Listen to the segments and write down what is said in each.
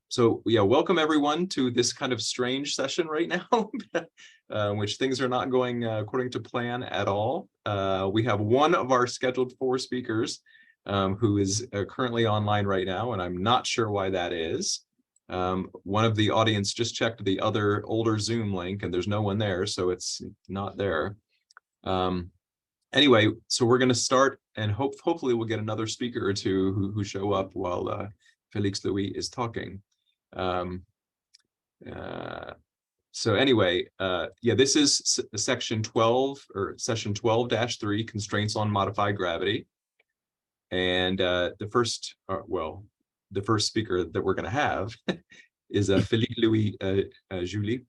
So yeah, welcome everyone to this kind of strange session right now, which things are not going according to plan at all. We have one of our scheduled 4 speakers who is currently online right now, and I'm not sure why that is. One of the audience just checked the other older Zoom link, and there's no one there, so it's not there. Anyway, so we're going to start, and hopefully we'll get another speaker or two who show up while Félix-Louis is talking. So anyway, yeah, this is section 12 or session 12-3, constraints on modified gravity. And the first speaker that we're going to have is Félix-Louis Julié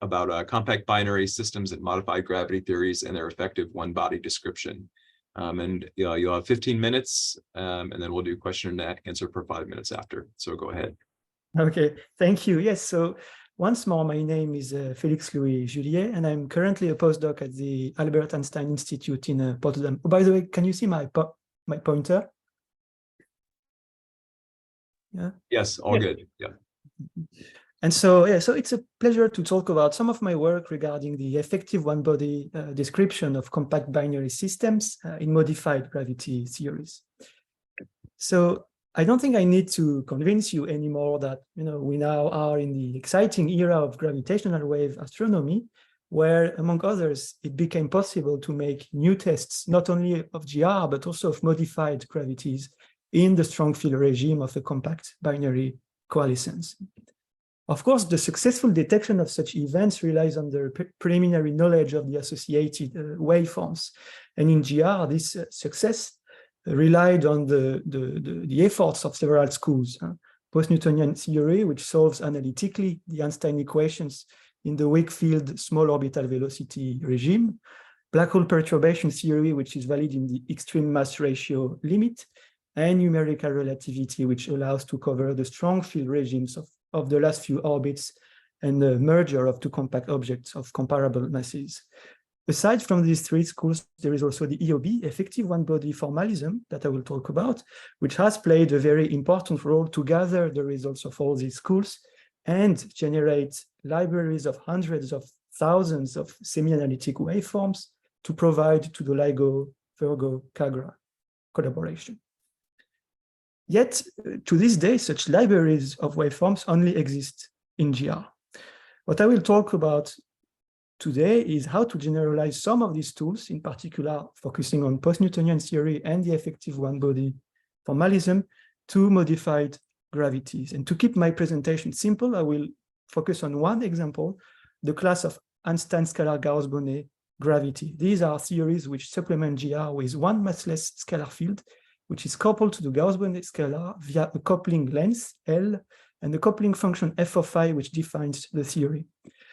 about compact binary systems and modified gravity theories and their effective one-body description. And you'll have 15 minutes, and then we'll do question and answer for 5 minutes after. So go ahead. Okay, thank you. Yes, so once more, my name is Félix-Louis Julié, and I'm currently a postdoc at the Albert Einstein Institute in Potsdam. Oh, by the way, can you see my pointer? Yeah. Yes, all good. Yeah. And so, yeah, so it's a pleasure to talk about some of my work regarding the effective one-body description of compact binary systems in modified gravity theories. So I don't think I need to convince you anymore that we now are in the exciting era of gravitational wave astronomy, where, among others, it became possible to make new tests not only of GR but also of modified gravities in the strong field regime of a compact binary coalescence. Of course, the successful detection of such events relies on the preliminary knowledge of the associated waveforms. And in GR, this success relied on the efforts of several schools. Post-Newtonian theory, which solves analytically the Einstein equations in the weak field small orbital velocity regime. Black hole perturbation theory, which is valid in the extreme mass ratio limit. And numerical relativity, which allows to cover the strong field regimes of the last few orbits and the merger of 2 compact objects of comparable masses. Aside from these 3 schools, there is also the EOB, effective one-body formalism, that I will talk about, which has played a very important role to gather the results of all these schools and generate libraries of hundreds of thousands of semi-analytic waveforms to provide to the LIGO, Virgo, CAGRA collaboration. Yet, to this day, such libraries of waveforms only exist in GR. What I will talk about today is how to generalize some of these tools, in particular focusing on post-Newtonian theory and the effective one-body formalism, to modified gravities. And to keep my presentation simple, I will focus on one example, the class of Einstein scalar Gauss-Bonnet gravity. These are theories which supplement GR with one massless scalar field, which is coupled to the Gauss-Bonnet scalar via a coupling length, L, and the coupling function f of I, which defines the theory.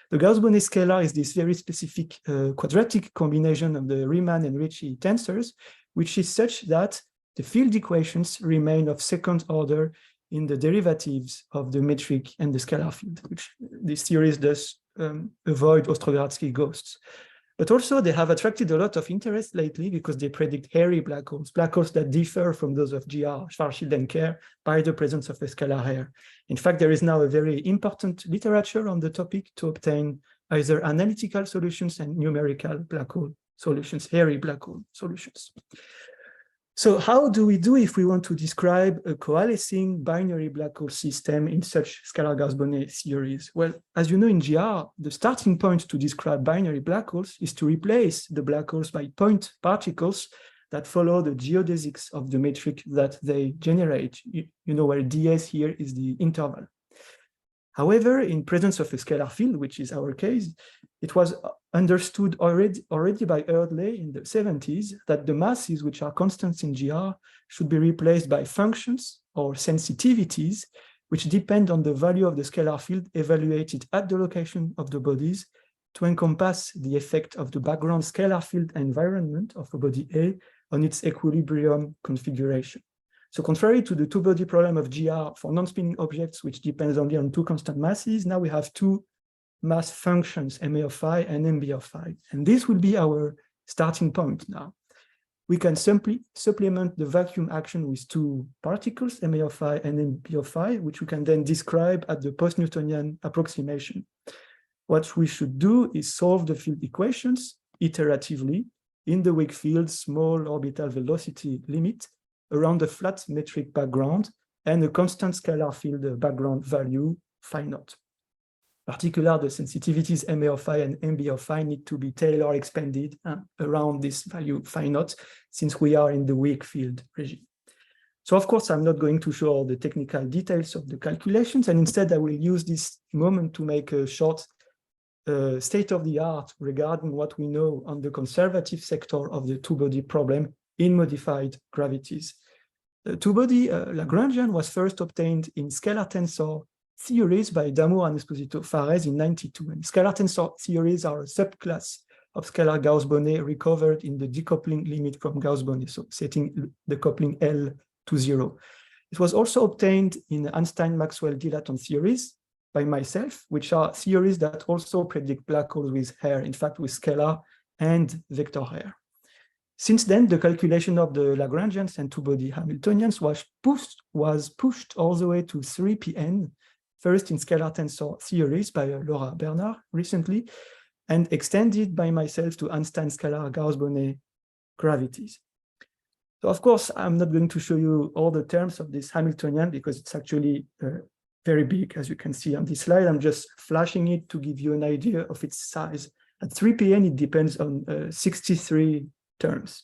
The Gauss-Bonnet scalar is this very specific quadratic combination of the Riemann and Ricci tensors, which is such that the field equations remain of second order in the derivatives of the metric and the scalar field, which these theories thus avoid Ostrogradsky ghosts. But also they have attracted a lot of interest lately because they predict hairy black holes that differ from those of GR, Schwarzschild and Kerr, by the presence of a scalar hair. In fact, there is now a very important literature on the topic to obtain either analytical solutions and numerical black hole solutions, hairy black hole solutions. So how do we do if we want to describe a coalescing binary black hole system in such scalar Gauss-Bonnet theories? Well, as you know, in GR, the starting point to describe binary black holes is to replace the black holes by point particles that follow the geodesics of the metric that they generate. You know where ds here is the interval. However, in presence of a scalar field, which is our case, it was understood already by Eardley in the 70s that the masses which are constants in GR should be replaced by functions or sensitivities, which depend on the value of the scalar field evaluated at the location of the bodies to encompass the effect of the background scalar field environment of a body A on its equilibrium configuration. So contrary to the 2-body problem of GR for non-spinning objects, which depends only on 2 constant masses, now we have 2 mass functions, MA of phi and MB of phi. And this will be our starting point now. we can simply supplement the vacuum action with two particles, Ma of I and Mb of I, which we can then describe at the post-Newtonian approximation. What we should do is solve the field equations iteratively in the weak field small orbital velocity limit around a flat metric background and a constant scalar field background value phi naught. Particularly, the sensitivities Ma of I and Mb of I need to be Taylor expanded around this value phi naught, since we are in the weak field regime. So of course, I'm not going to show all the technical details of the calculations, and instead I will use this moment to make a short state of the art regarding what we know on the conservative sector of the two-body problem in modified gravities. The two-body Lagrangian was first obtained in scalar tensor theories by Damour and Esposito Fares in 92. And scalar tensor theories are a subclass of scalar Gauss-Bonnet recovered in the decoupling limit from Gauss-Bonnet, so setting the coupling L to 0. It was also obtained in Einstein-Maxwell dilaton theories by myself, which are theories that also predict black holes with hair, in fact, with scalar and vector hair. Since then, the calculation of the Lagrangians and two-body Hamiltonians was pushed all the way to 3pn, first in scalar tensor theories by Laura Bernard recently, and extended by myself to Einstein scalar Gauss-Bonnet gravities. So of course, I'm not going to show you all the terms of this Hamiltonian because it's actually very big, as you can see on this slide. I'm just flashing it to give you an idea of its size. At 3pn, it depends on 63 terms.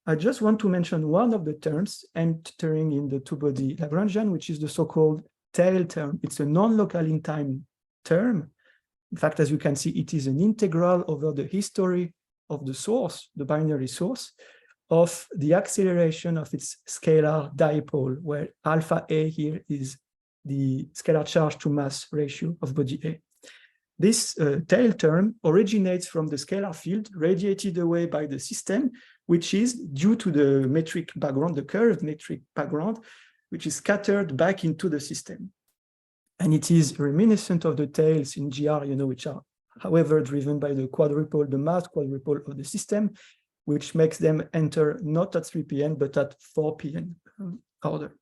I just want to mention one of the terms entering in the two-body Lagrangian, which is the so-called tail term. It's a non-local in time term. In fact, as you can see, it is an integral over the history of the source, the binary source, of the acceleration of its scalar dipole, where alpha A here is the scalar charge to mass ratio of body A. This tail term originates from the scalar field radiated away by the system, which is due to the metric background, the curved metric background, which is scattered back into the system. And it is reminiscent of the tails in GR, which are, however, driven by the quadruple, the mass quadruple of the system, which makes them enter not at 3pn, but at 4pn order.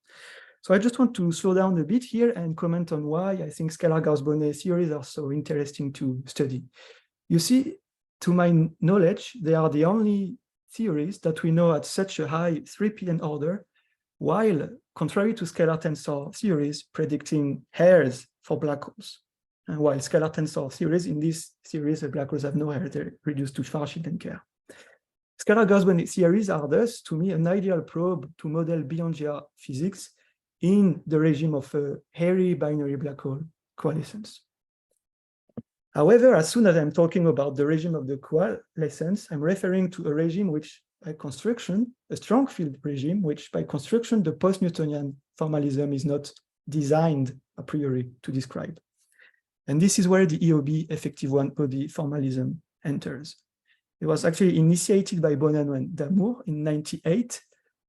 So I just want to slow down a bit here and comment on why I think scalar Gauss-Bonnet theories are so interesting to study. You see, to my knowledge, they are the only theories that we know at such a high 3pn order, while contrary to scalar tensor theories predicting hairs for black holes. And while scalar tensor theories, in this series, the black holes have no hair, they're reduced to Schwarzschild-Denker. Scalar Gauss-Bonnet theories are thus, to me, an ideal probe to model beyond GR physics in the regime of a hairy binary black hole coalescence. However, as soon as I'm talking about the regime of the coalescence, I'm referring to a regime which, by construction, a strong field regime, which by construction, the post-Newtonian formalism is not designed a priori to describe. And this is where the EOB effective-onebody formalism enters. It was actually initiated by Buonanno and Damour in '98.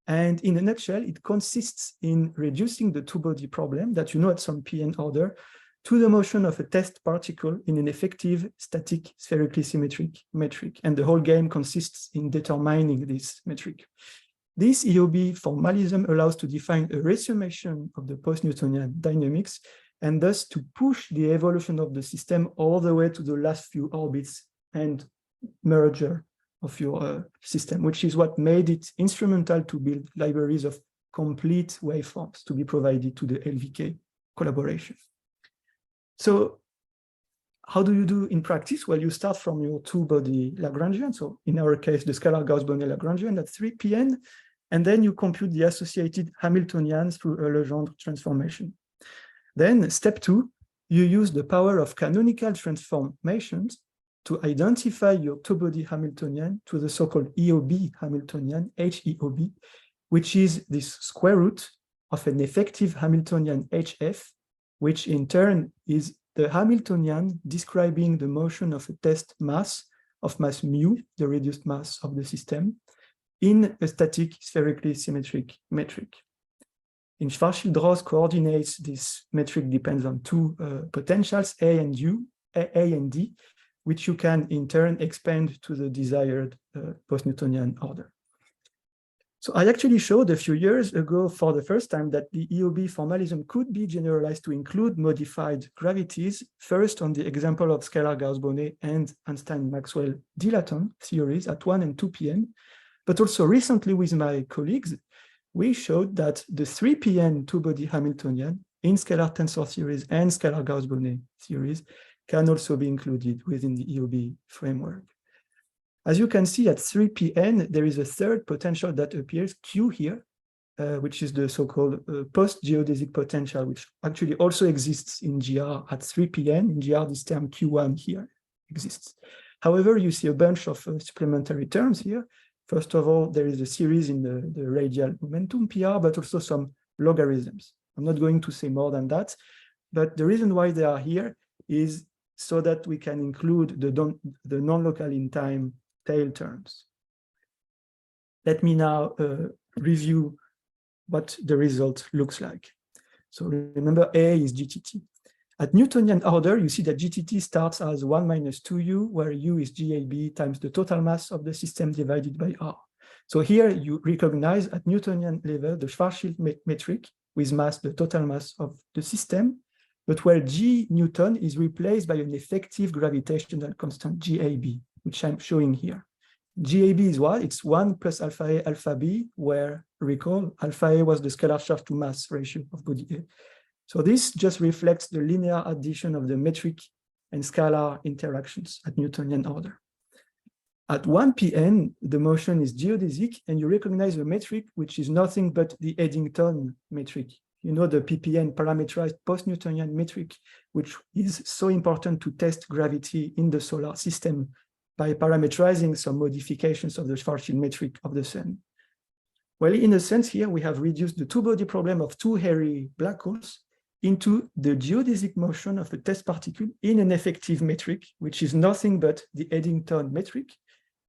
And in a nutshell, it consists in reducing the two-body problem that you know at some pn order to the motion of a test particle in an effective static spherically symmetric metric. And the whole game consists in determining this metric. This EOB formalism allows to define a resummation of the post-Newtonian dynamics and thus to push the evolution of the system all the way to the last few orbits and merger of your system, which is what made it instrumental to build libraries of complete waveforms to be provided to the LVK collaboration. So how do you do in practice? Well, you start from your two-body Lagrangian. So in our case, the scalar Gauss-Bonnet Lagrangian at 3pn, and then you compute the associated Hamiltonians through a Legendre transformation. Then step 2, you use the power of canonical transformations to identify your two-body Hamiltonian to the so-called EOB Hamiltonian, HEOB, which is this square root of an effective Hamiltonian HF, which in turn is the Hamiltonian describing the motion of a test mass of mass mu, the reduced mass of the system, in a static spherically symmetric metric. In Schwarzschild-Ross coordinates, this metric depends on two potentials, A and D, which you can in turn expand to the desired post-Newtonian order. So I actually showed a few years ago for the first time that the EOB formalism could be generalized to include modified gravities, first on the example of scalar Gauss-Bonnet and Einstein-Maxwell dilaton theories at 1 and 2 p.m., but also recently with my colleagues, we showed that the 3pn two-body Hamiltonian in scalar tensor theories and scalar Gauss-Bonnet theories can also be included within the EOB framework. As you can see at 3pn, there is a third potential that appears, Q here, which is the so-called post-geodesic potential, which actually also exists in GR at 3pn. In GR, this term Q1 here exists. However, you see a bunch of supplementary terms here. First of all, there is a series in the radial momentum PR, but also some logarithms. I'm not going to say more than that, but the reason why they are here is so that we can include the non-local in time tail terms. Let me now review what the result looks like. So remember, A is GTT. At Newtonian order, you see that GTT starts as 1 minus 2u, where u is GAB times the total mass of the system divided by r. So here you recognize at Newtonian level the Schwarzschild metric with mass, the total mass of the system, but where G Newton is replaced by an effective gravitational constant, GAB, which I'm showing here. GAB is what? It's 1 plus alpha A, alpha B, where, recall, alpha A was the scalar charge to mass ratio of body A. So this just reflects the linear addition of the metric and scalar interactions at Newtonian order. At 1 pn, the motion is geodesic, and you recognize the metric, which is nothing but the Eddington metric. You know, the PPN, parameterized post-Newtonian metric, which is so important to test gravity in the solar system by parameterizing some modifications of the Schwarzschild metric of the sun. Well, in a sense here, we have reduced the two-body problem of two hairy black holes into the geodesic motion of a test particle in an effective metric, which is nothing but the Eddington metric,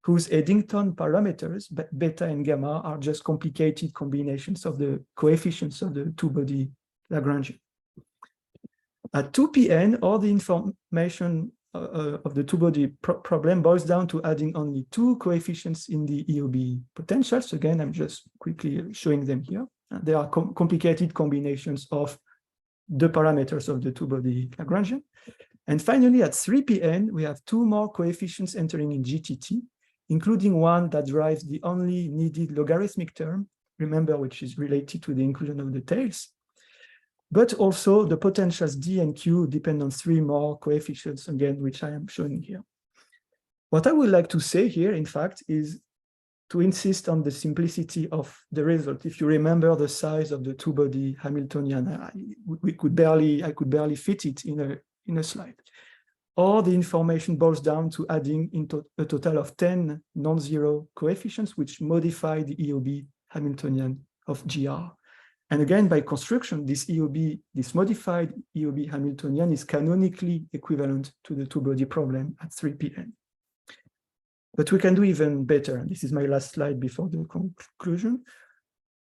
whose Eddington parameters, beta and gamma, are just complicated combinations of the coefficients of the two-body Lagrangian. At 2 pn, all the information of the two-body problem boils down to adding only two coefficients in the EOB potentials. Again, I'm just quickly showing them here. They are complicated combinations of the parameters of the two-body Lagrangian. And finally, at 3 pn, we have two more coefficients entering in GTT, including one that drives the only needed logarithmic term, remember, which is related to the inclusion of the tails. But also the potentials D and Q depend on three more coefficients, again, which I am showing here. What I would like to say here, in fact, is to insist on the simplicity of the result. If you remember the size of the two-body Hamiltonian, I could barely fit it in a slide. All the information boils down to adding into a total of 10 non-zero coefficients, which modify the EOB Hamiltonian of GR. And again, by construction, this modified EOB Hamiltonian is canonically equivalent to the two-body problem at 3 pn. But we can do even better. And this is my last slide before the conclusion,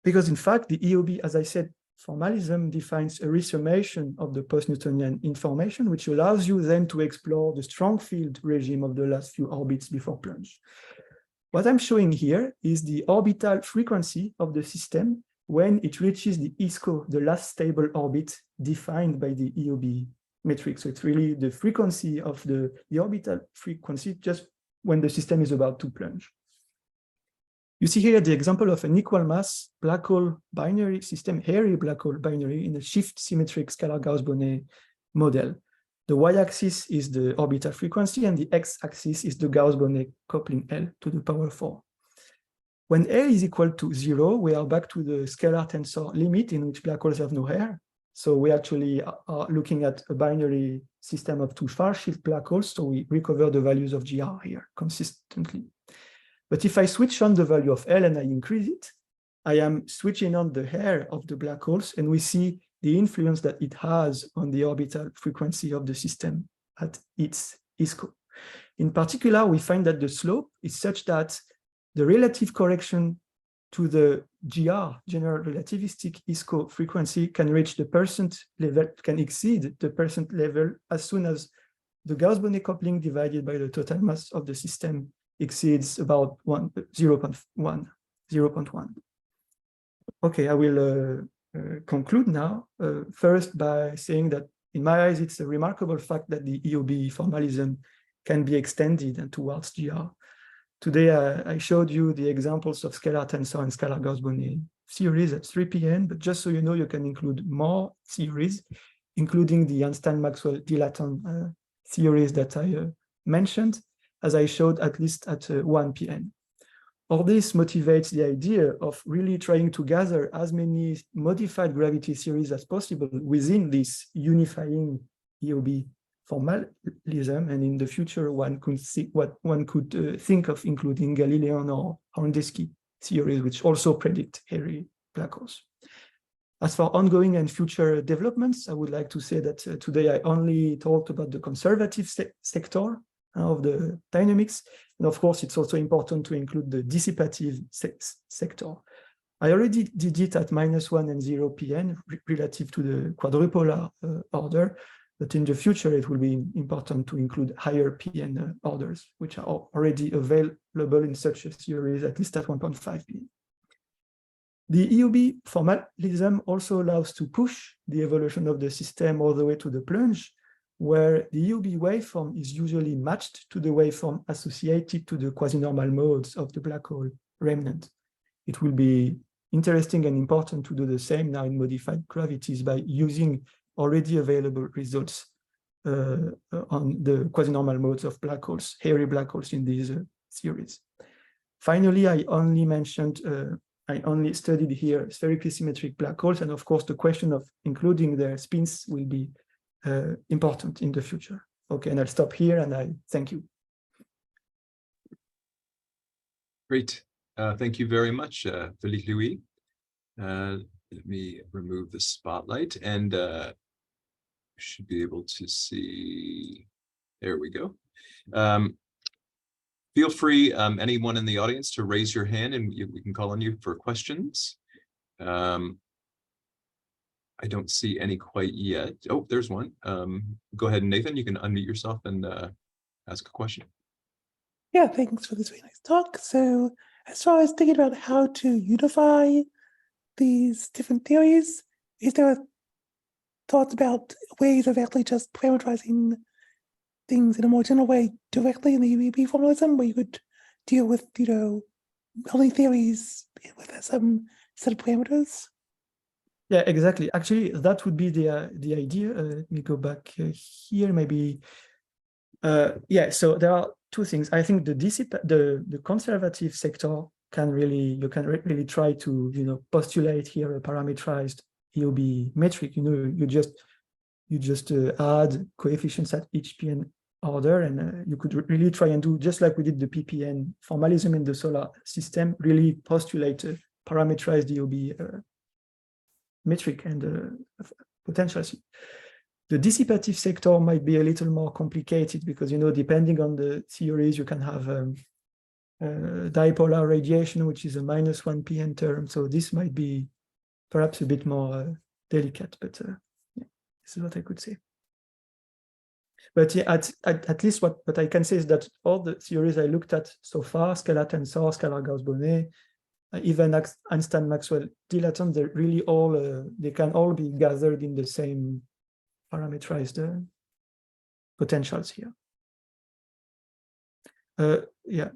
because in fact, the EOB, as I said, formalism defines a resummation of the post-Newtonian information, which allows you then to explore the strong field regime of the last few orbits before plunge. What I'm showing here is the orbital frequency of the system when it reaches the ISCO, the last stable orbit defined by the EOB metric. So it's really the frequency of the orbital frequency just when the system is about to plunge. You see here the example of an equal mass black hole binary system, hairy black hole binary in a shift symmetric scalar Gauss-Bonnet model. The y-axis is the orbital frequency and the x-axis is the Gauss-Bonnet coupling L to the power 4. When L is equal to 0, we are back to the scalar tensor limit in which black holes have no hair. So we actually are looking at a binary system of two Schwarzschild black holes, so we recover the values of GR here consistently. But if I switch on the value of L and I increase it, I am switching on the hair of the black holes, and we see the influence that it has on the orbital frequency of the system at its ISCO. In particular, we find that the slope is such that the relative correction to the GR, general relativistic ISCO frequency, can reach the percent level, can exceed the percent level as soon as the Gauss-Bonnet coupling divided by the total mass of the system exceeds about 0.1. Okay, I will conclude now, first by saying that in my eyes, it's a remarkable fact that the EOB formalism can be extended and towards GR. Today, I showed you the examples of scalar tensor and scalar Gauss-Bonnet series at 3 p.m., but just so you know, you can include more series, including the Einstein-Maxwell dilaton series that I mentioned, as I showed at least at 1 p.m. All this motivates the idea of really trying to gather as many modified gravity series as possible within this unifying EOB formalism, and in the future one could see what one could think of including Galilean or Horndeski theories, which also predict hairy black holes. As for ongoing and future developments, I would like to say that today I only talked about the conservative sector of the dynamics, and of course it's also important to include the dissipative sector. I already did it at -1 and 0 pn relative to the quadrupolar order, but in the future it will be important to include higher pn orders, which are already available in such a series, at least at 1.5 pn. The EOB formalism also allows to push the evolution of the system all the way to the plunge, where the EOB waveform is usually matched to the waveform associated to the quasi-normal modes of the black hole remnant. It will be interesting and important to do the same now in modified gravities by using already available results on the quasi-normal modes of black holes, hairy black holes in these series. Finally, I only studied here spherically symmetric black holes, and of course the question of including their spins will be important in the future. Okay, and I'll stop here and I thank you. Great. Thank you very much, Félix-Louis. Let me remove the spotlight and should be able to see. There we go. Feel free, anyone in the audience, to raise your hand and we can call on you for questions. I don't see any quite yet. Oh, there's one. Go ahead, Nathan, you can unmute yourself and ask a question. Yeah, thanks for this very nice talk. So as far as thinking about how to unify these different theories, is there thoughts about ways of actually just parameterizing things in a more general way directly in the EOB formalism, where you could deal with, only theories with some set of parameters? Yeah, exactly. Actually, that would be the idea. Let me go back here, maybe. Yeah, so there are two things. I think the conservative sector can really try to postulate here a parameterized EOB metric. You just add coefficients at each pn order, and you could really try and do just like we did the ppn formalism in the solar system, really postulate a parameterized EOB metric and potential. The dissipative sector might be a little more complicated because, depending on the theories, you can have dipolar radiation, which is a -1 pn term. So this might be perhaps a bit more delicate, but yeah, this is what I could say. But yeah, at least what I can say is that all the theories I looked at so far, scalar tensor, scalar Gauss-Bonnet, even Einstein-Maxwell dilaton, they're really all, they can all be gathered in the same parameterized potentials here. Yeah,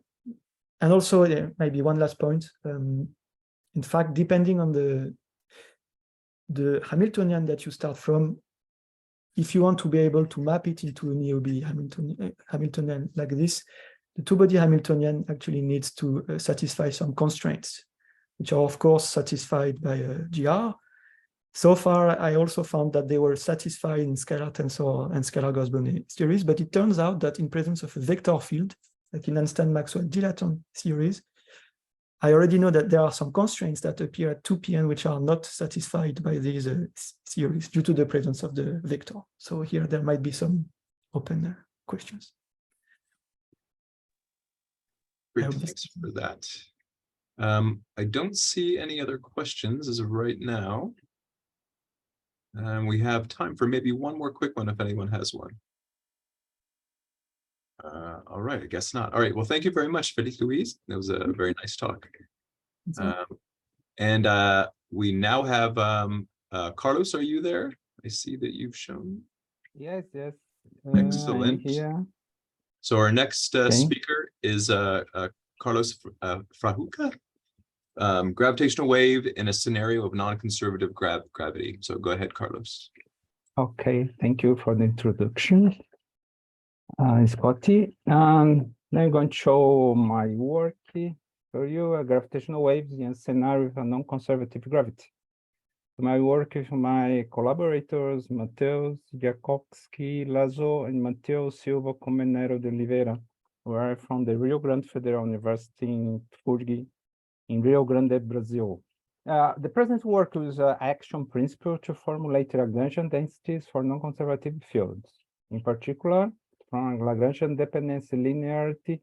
and also maybe one last point. In fact, depending on the Hamiltonian that you start from, if you want to be able to map it into an EOB Hamiltonian like this, the two-body Hamiltonian actually needs to satisfy some constraints, which are of course satisfied by GR. So far, I also found that they were satisfied in scalar tensor and scalar Gauss-Bonnet series, but it turns out that in presence of a vector field, like in Einstein-Maxwell dilaton series, I already know that there are some constraints that appear at 2 pn which are not satisfied by these series due to the presence of the vector. So here there might be some open questions. Great, thanks for that. I don't see any other questions as of right now. We have time for maybe one more quick one if anyone has one. All right, I guess not. All right, well, thank you very much, Félix-Louis. That was a very nice talk. And we now have Carlos, are you there? I see that you've shown. Yes, Excellent. I'm here. So our next Okay. speaker is Carlos Frajuca, gravitational wave in a scenario of non-conservative gravity. So go ahead, Carlos. Okay, thank you for the introduction, Scotty. I'm going to show my work for you, gravitational waves in a scenario of non-conservative gravity. My work with my collaborators, Matheus Jatkoske Lazo and Matheus Silva Colmenero de Oliveira, who are from the Rio Grande Federal University in FURG in Rio Grande, Brazil. The present work is an action principle to formulate Lagrangian densities for non-conservative fields. In particular, from Lagrangian dependency linearity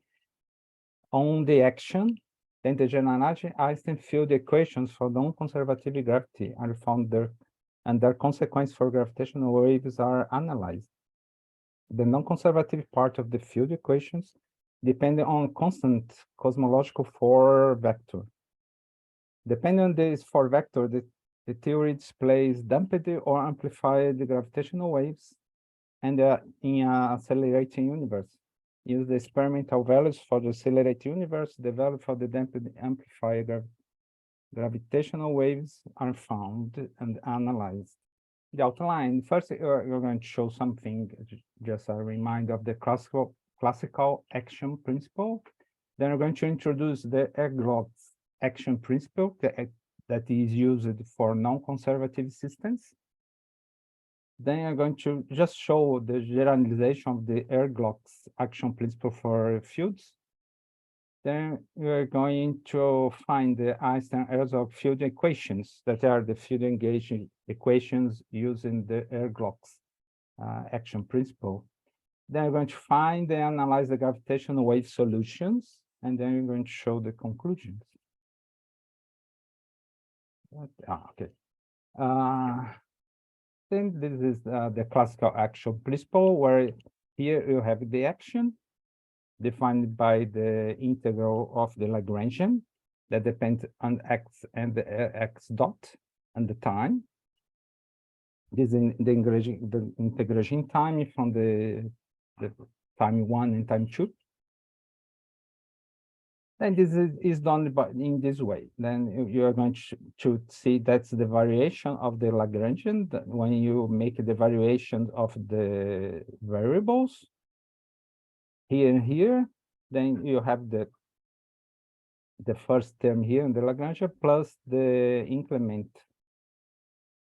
on the action, then the generalized Einstein field equations for non-conservative gravity are found there, and their consequences for gravitational waves are analyzed. The non-conservative part of the field equations depend on constant cosmological 4 vector. Depending on this 4 vector, the theory displays damped or amplified gravitational waves and in an accelerating universe. Use the experimental values for the accelerated universe, the value for the damped amplified gravitational waves are found and analyzed. The outline, first we're going to show something, just a reminder of the classical action principle. Then we're going to introduce the Erglot's action principle that is used for non-conservative systems. Then I'm going to just show the generalization of the Erglot's action principle for fields. Then we're going to find the Einstein-Herzog field equations that are the field engaging equations using the Erglot's action principle. Then we're going to find and analyze the gravitational wave solutions, and then we're going to show the conclusions. Okay. Then this is the classical action principle, where here you have the action defined by the integral of the Lagrangian that depends on x and the x dot and the time. This is the integration time from the time 1 and time 2. And this is done in this way. Then you are going to see that's the variation of the Lagrangian. When you make the variation of the variables here and here, then you have the first term here in the Lagrangian plus the increment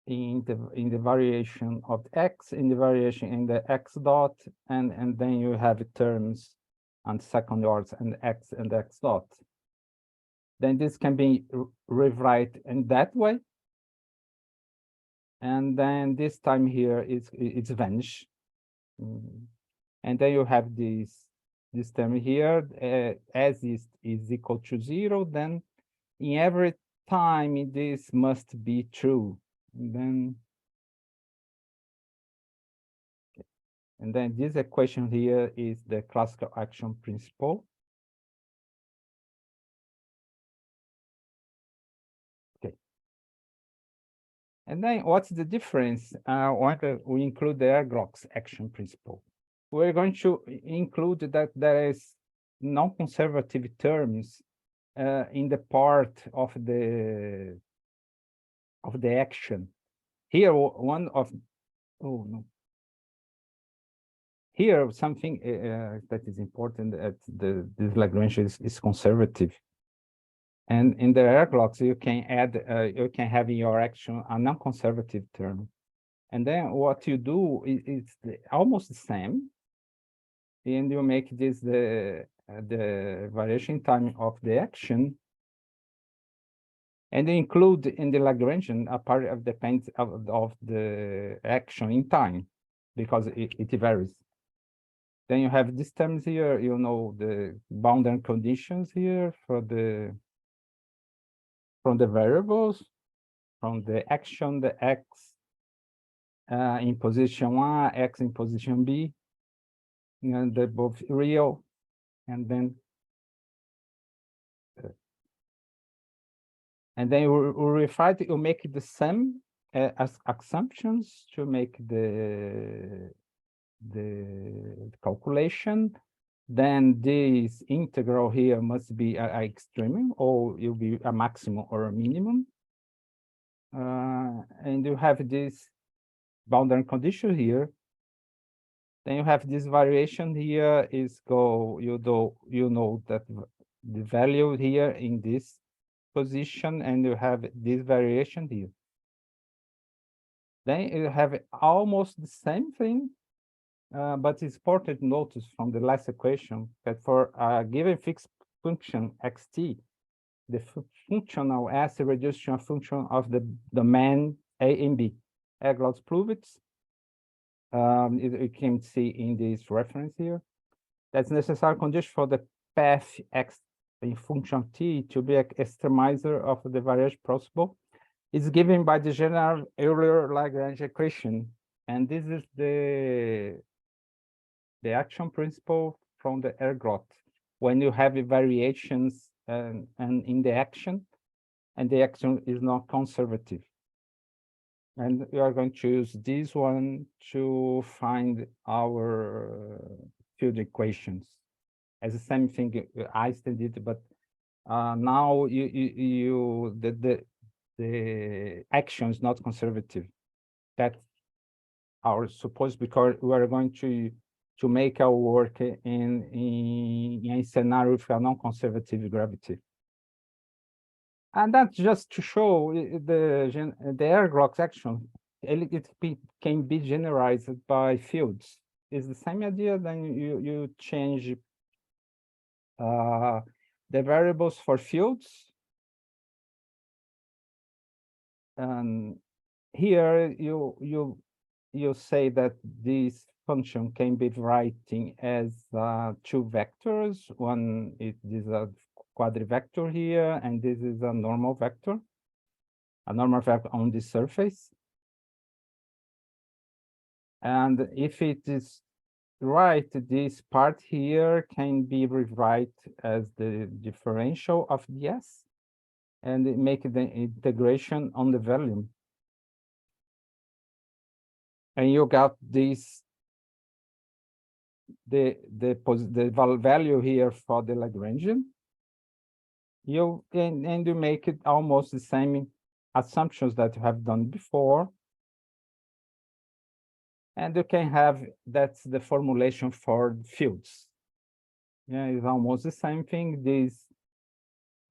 in the variation of x, in the variation in the x dot, and then you have terms and second orders and x dot. Then this can be rewrite in that way. And then this time here it's vanished. And then you have this term here, as is equal to 0, then in every time this must be true. And then this equation here is the classical action principle. Okay. And then what's the difference when we include the Erglot's action principle? We're going to include that there is non-conservative terms in the part of the action. Here, here something that is important that this Lagrangian is conservative. And in the Erglot's, you can add, you can have in your action a non-conservative term. And then what you do is almost the same. And you make this the variation time of the action, and include in the Lagrangian a part of depends of the action in time, because it varies. Then you have these terms here, you know, the boundary conditions here for from the variables, from the action, the x in position 1, x in position b, and they're both real, and then And then we try to make the same as assumptions to make the calculation. Then this integral here must be an extremum, or it will be a maximum or a minimum. And you have this boundary condition here. Then you have this variation here is you know that the value here in this position, and you have this variation here. Then you have almost the same thing, but it's important to notice from the last equation that for a given fixed function xt, the functional S is reduced to a function of the domain A and B. Eglots prove it. You can see in this reference here. That's necessary condition for the path x in function t to be an extremizer of the variation possible. It's given by the general Euler Lagrange equation, and this is the action principle from the ergot. When you have variations and in the action, and the action is not conservative. And we are going to use this one to find our field equations. As the same thing Einstein did, but now the action is not conservative. That's our suppose, because we are going to make our work in a scenario with a non-conservative gravity. And that's just to show the ergot action. It can be generalized by fields. It's the same idea. Then you change the variables for fields. And here you say that this function can be writing as two vectors. One is a quadrivector here, and this is a normal vector on the surface. And if it is right, this part here can be rewrite as the differential of ds, and make the integration on the volume. And you got this, the value here for the Lagrangian. And you make it almost the same assumptions that you have done before. And you can have, that's the formulation for fields. Yeah, it's almost the same thing. This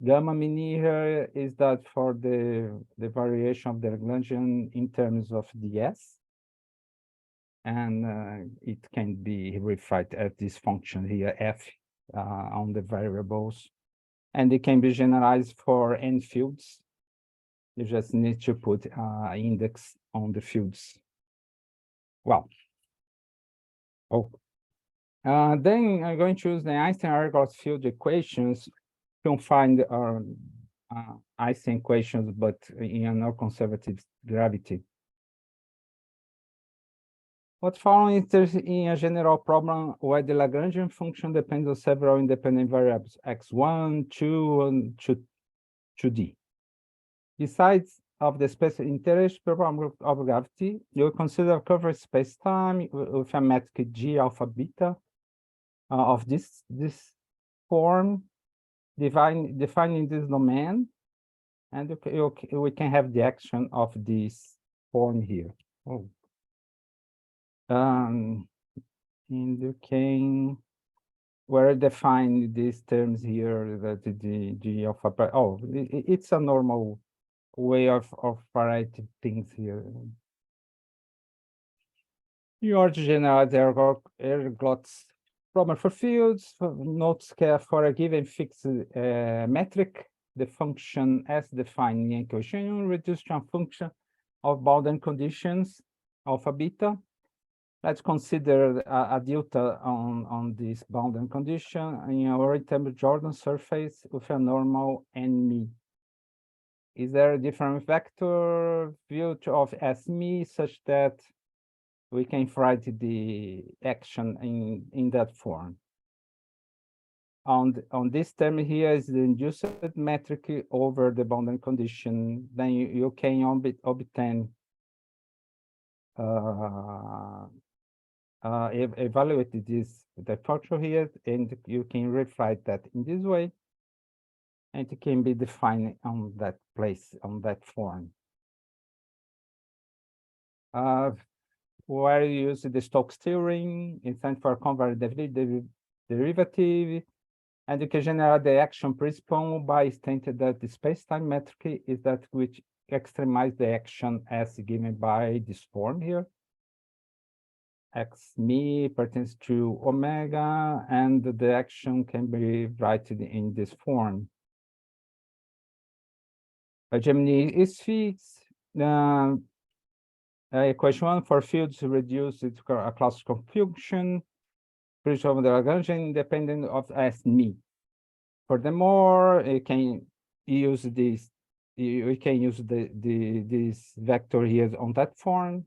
gamma min here is that for the variation of the Lagrangian in terms of ds. And it can be rewrite as this function here, f, on the variables. And it can be generalized for n fields. You just need to put index on the fields. Well, then I'm going to use the Einstein-Ergot field equations to find Einstein equations, but in a non conservative gravity. What following is in a general problem where the Lagrangian function depends on several independent variables, x1, 2, and 2d. Besides of the space interest problem of gravity, you consider covered space-time with a metric g alpha beta of this form, defining this domain, and we can have the action of this form here. And you can where I define these terms here, that the g alpha. It's a normal way of writing things here. You are to generalize ergot's problem for fields. Note for a given fixed metric, the function as defined in equation reduced to a function of boundary conditions alpha beta. Let's consider a delta on this boundary condition in our Jordan surface with a normal and me. Is there a different vector view of S me such that we can write the action in that form? on this term here is the induced metric over the boundary condition. Then you can obtain evaluate the function here, and you can rewrite that in this way, and it can be defined on that place, on that form. Where you use the Stokes theorem instead for convertible derivative, and you can generate the action principle by stating that the space-time metric is that which extremize the action as given by this form here. X me pertains to omega, and the action can be written in this form. A Gemini is fixed. Equation 1 for fields reduced to a classical function, which of the Lagrangian independent of S me. Furthermore, you can use this. We can use this vector here on that form,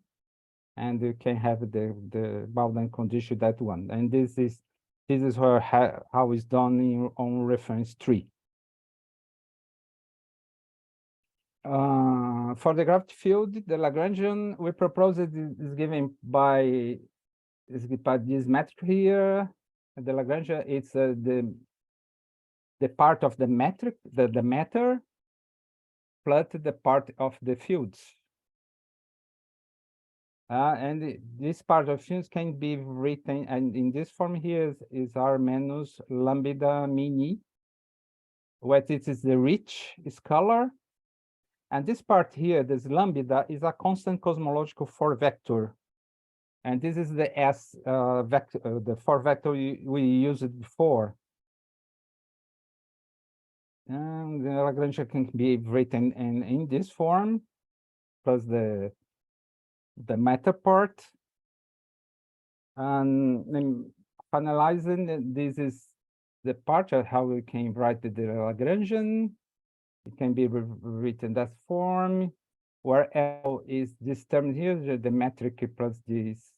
and you can have the boundary condition that one. And this is where how it's done on reference 3. For the gravity field, the Lagrangian we propose it is given by this metric here. The Lagrangian is the part of the metric, the matter, plus the part of the fields. And this part of fields can be written, and in this form here is R minus lambda mini, where it is the rich scalar. And this part here, this lambda, is a constant cosmological 4 vector. And this is the S vector, the 4 vector we used before. And the Lagrangian can be written in this form, plus the matter part. And finalizing, this is the part of how we can write the Lagrangian. It can be written that form, where L is this term here, the metric plus these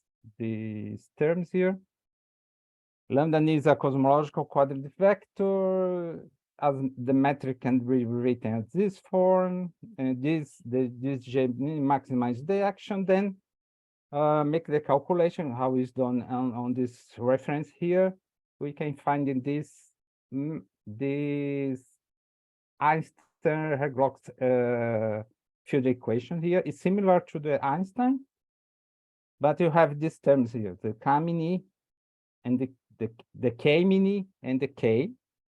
terms here. Lambda is a cosmological quadratic vector, as the metric can be written as this form, and this J maximize the action, then make the calculation how it's done on this reference here. We can find in this Einstein-Herglotz field equation here is similar to the Einstein, but you have these terms here, the K mini and the K mini and the K,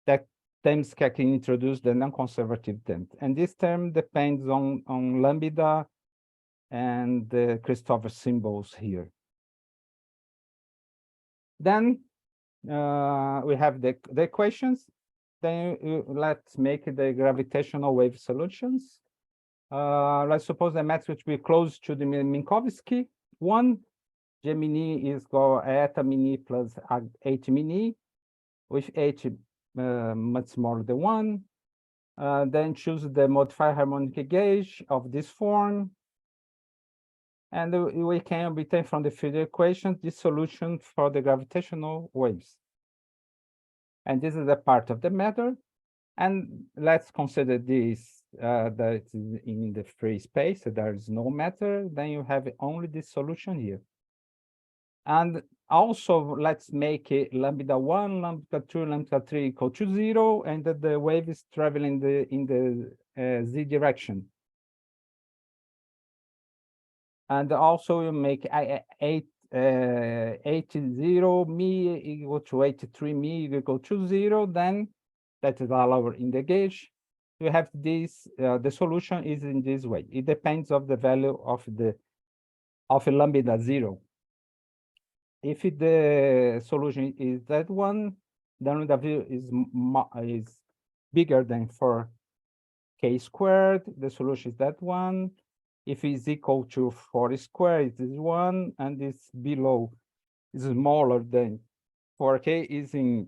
that terms can introduce the non-conservative terms. And this term depends on lambda and the Christopher symbols here. Then we have the equations. Then let's make the gravitational wave solutions. Let's suppose the matrix will be close to the Minkowski one. Gemini is called eta mini plus H mini, with H much smaller than 1. Then choose the modified harmonic gauge of this form. And we can obtain from the field equation this solution for the gravitational waves. And this is a part of the matter. And let's consider this that is in the free space, so there is no matter. Then you have only this solution here. And also let's make it lambda 1, lambda 2, lambda 3 equal to 0, and that the wave is traveling in the z direction. And also you make 80 me equal to 83 me equal to 0, then that is allowed in the gauge. You have this, the solution is in this way. It depends of the value of lambda 0. If the solution is that one, then the value is bigger than 4k squared. The solution is that one. If it's equal to 4 squared, it is 1, and it's below, is smaller than 4k, is in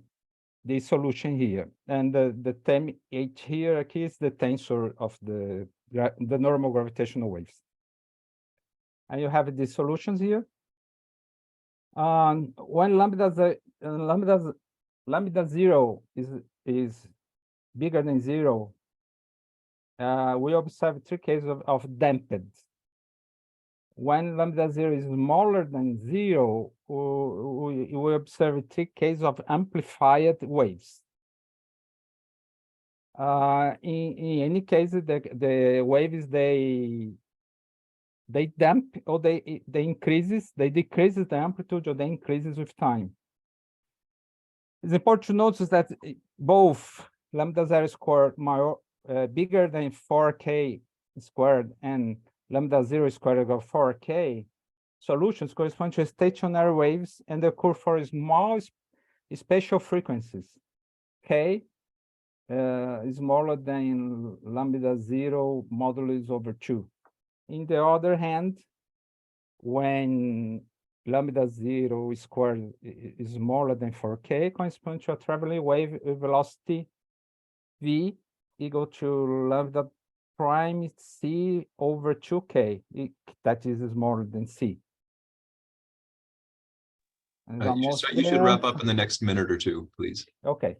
the solution here. And the term H here is the tensor of the normal gravitational waves. And you have the solutions here. When lambdas lambda 0 is bigger than 0, we observe 3 cases of damped. When lambda 0 is smaller than 0, we observe 3 cases of amplified waves. In any case, the waves they damp or they decreases the amplitude or they increases with time. It's important to notice that both lambda 0 squared bigger than 4k squared and lambda 0 squared of 4k solutions correspond to stationary waves and occur for small spatial frequencies. K is smaller than lambda 0 modulus over 2. In the other hand, when lambda 0 squared is smaller than 4k, corresponds to a traveling wave velocity v equal to lambda prime c over 2k, that is smaller than c. You should wrap up in the next minute or two, please. Okay.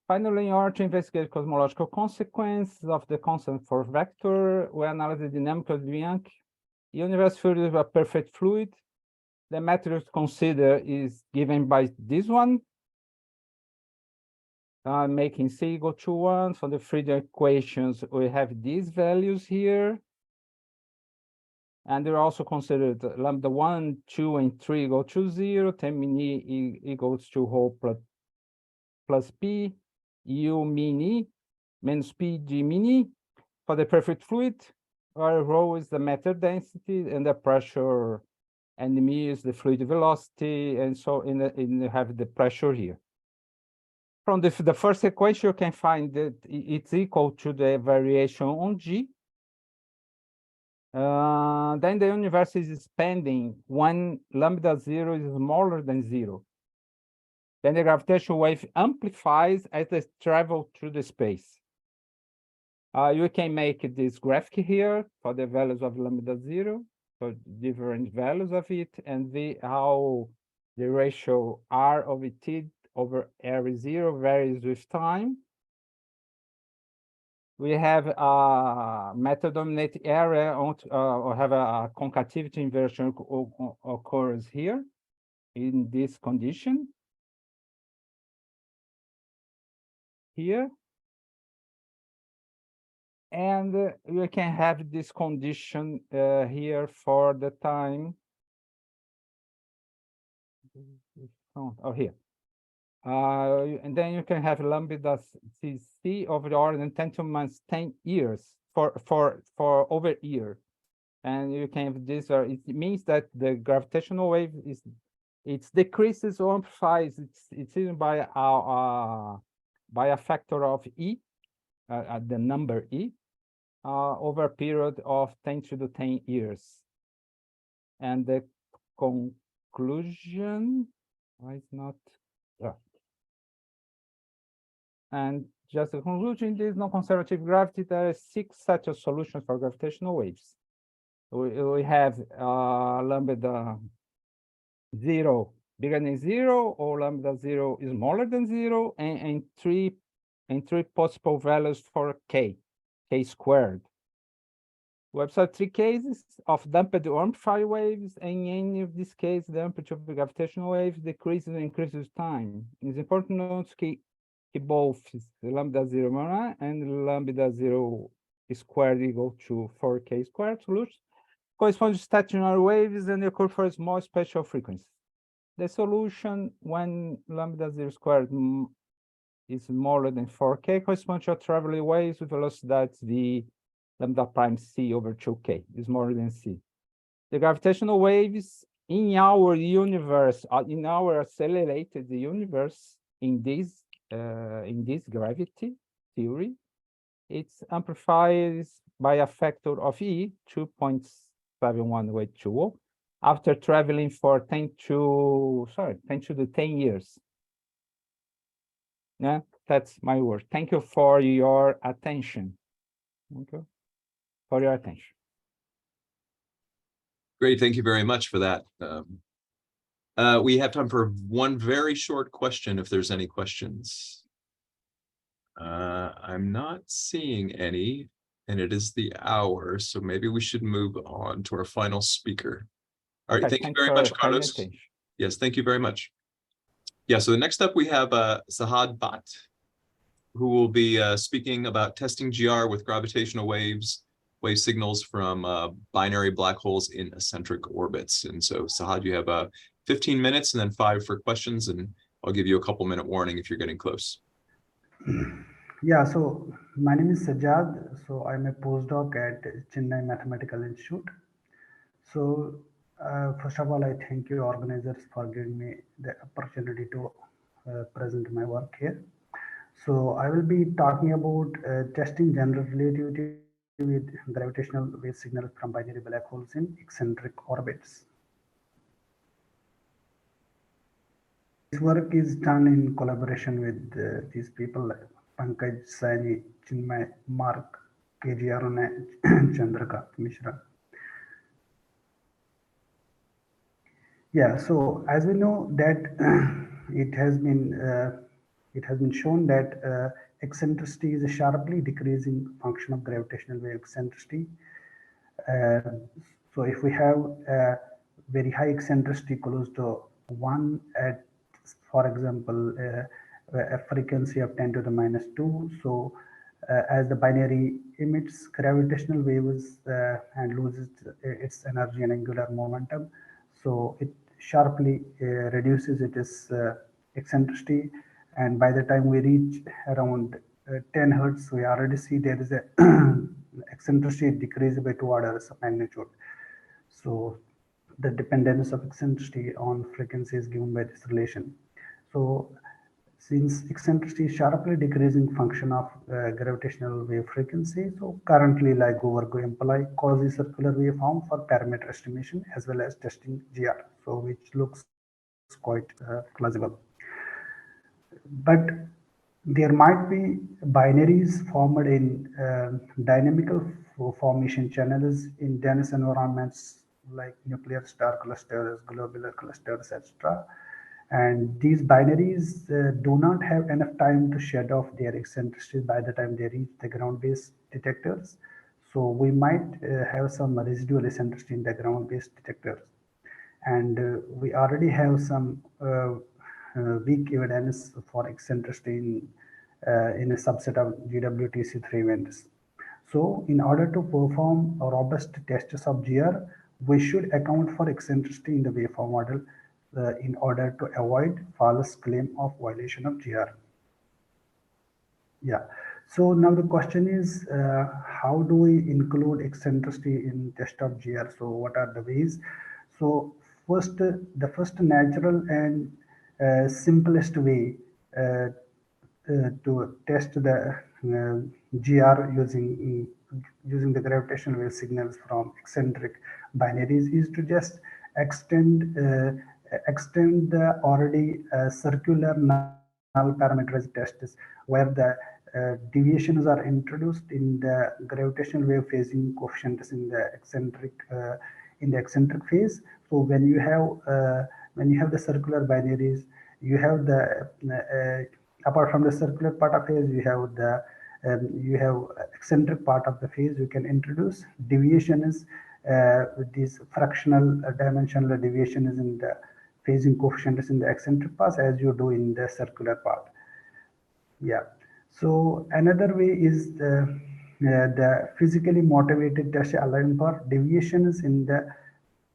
Finally, in order to investigate cosmological consequences of the constant force vector, we analyze the dynamic of the Young universe fluid is a perfect fluid. The material to consider is given by this one, making C equal to 1. So the Friedel equations, we have these values here. And they're also considered lambda 1, 2, and 3 equal to 0, 10 mini equals to rho plus P, U mini minus P G mini. For the perfect fluid, where rho is the matter density and the pressure, and m is the fluid velocity, and so you have the pressure here. From the first equation, you can find that it's equal to the variation on G. Then the universe is expanding when lambda 0 is smaller than 0. Then the gravitational wave amplifies as they travel through the space. You can make this graphic here for the values of lambda 0, for different values of it, and how the ratio R over T over area 0 varies with time. We have a method-dominated area or have a concativity inversion occurs here in this condition. Here. And we can have this condition here for the time. Oh, here. And then you can have lambda c over the order 10 to minus 10 years for over year. And you can have this, it means that the gravitational wave it decreases or amplifies, it's even by a factor of e, the number e, over a period of 10 to the 10 years. And the conclusion, why is not, and just a conclusion, there is no conservative gravity. There are 6 such a solutions for gravitational waves. We have lambda 0 bigger than 0, or lambda 0 is smaller than 0, and three possible values for k squared. We observe 3 cases of damped or amplified waves, and in any of these cases, the amplitude of the gravitational wave decreases and increases with time. It's important to note that both lambda 0 and lambda 0 squared equal to 4k squared solutions correspond to stationary waves and occur for a small spatial frequency. The solution when lambda 0 squared is smaller than 4k corresponds to traveling waves with velocity v lambda prime c over 2k is smaller than c. The gravitational waves in our universe, in our accelerated universe, in this gravity theory, it's amplifies by a factor of e 2.7182 after traveling for 10 to the 10 years. Yeah, that's my word. Thank you for your attention. Okay, for your attention. Great, thank you very much for that. We have time for one very short question if there's any questions. I'm not seeing any, and it is the hour, so maybe we should move on to our final speaker. All right, Okay, thank you thanks very for much, your kind Carlos. attention. Yes, thank you very much. Yeah, so the next up we have Sajad Bhat, who will be speaking about testing GR with gravitational waves, wave signals from binary black holes in eccentric orbits. And so Sajad, you have 15 minutes and then 5 for questions, and I'll give you a couple minute warning if you're getting close. Yeah, so my name is Sajad. So I'm a postdoc at Chinmay Mathematical Institute. So first of all, I thank you organizers for giving me the opportunity to present my work here. So I will be talking about testing general relativity with gravitational wave signals from binary black holes in eccentric orbits. This work is done in collaboration with these people like Pankaj Saini, Chinmay, Marc, Arun and Chandra Kant Mishra. Yeah, so as we know that it has been shown that eccentricity is a sharply decreasing function of gravitational wave eccentricity. So if we have a very high eccentricity close to 1 at, for example, a frequency of 10 to the minus 2, so as the binary emits gravitational waves and loses its energy and angular momentum, so it sharply reduces its eccentricity, and by the time we reach around 10 hertz, we already see there is a eccentricity decrease by 2 orders of magnitude. So the dependence of eccentricity on frequency is given by this relation. So since eccentricity is sharply decreasing function of gravitational wave frequency, so currently LIGO work will imply quasi-circular waveform for parameter estimation as well as testing GR, so which looks quite plausible. But there might be binaries formed in dynamical formation channels in dense environments like nuclear star clusters, globular clusters, etc. And these binaries do not have enough time to shed off their eccentricity by the time they reach the ground-based detectors. So we might have some residual eccentricity in the ground-based detectors. And we already have some weak evidence for eccentricity in a subset of GWTC3 events. So in order to perform robust tests of GR, we should account for eccentricity in the waveform model in order to avoid false claim of violation of GR. Yeah. So now the question is, how do we include eccentricity in test of GR? So what are the ways? So first, the first natural and simplest way to test the GR using the gravitational wave signals from eccentric binaries is to just extend the already circular null parameterized tests where the deviations are introduced in the gravitational wave phasing coefficients in the eccentric phase. So when you have the circular binaries, you have the apart from the circular part of phase, you have eccentric part of the phase. You can introduce deviations with these fractional dimensional deviations in the phasing coefficients in the eccentric path as you do in the circular part. Yeah. So another way is the physically motivated test allowing for deviations in the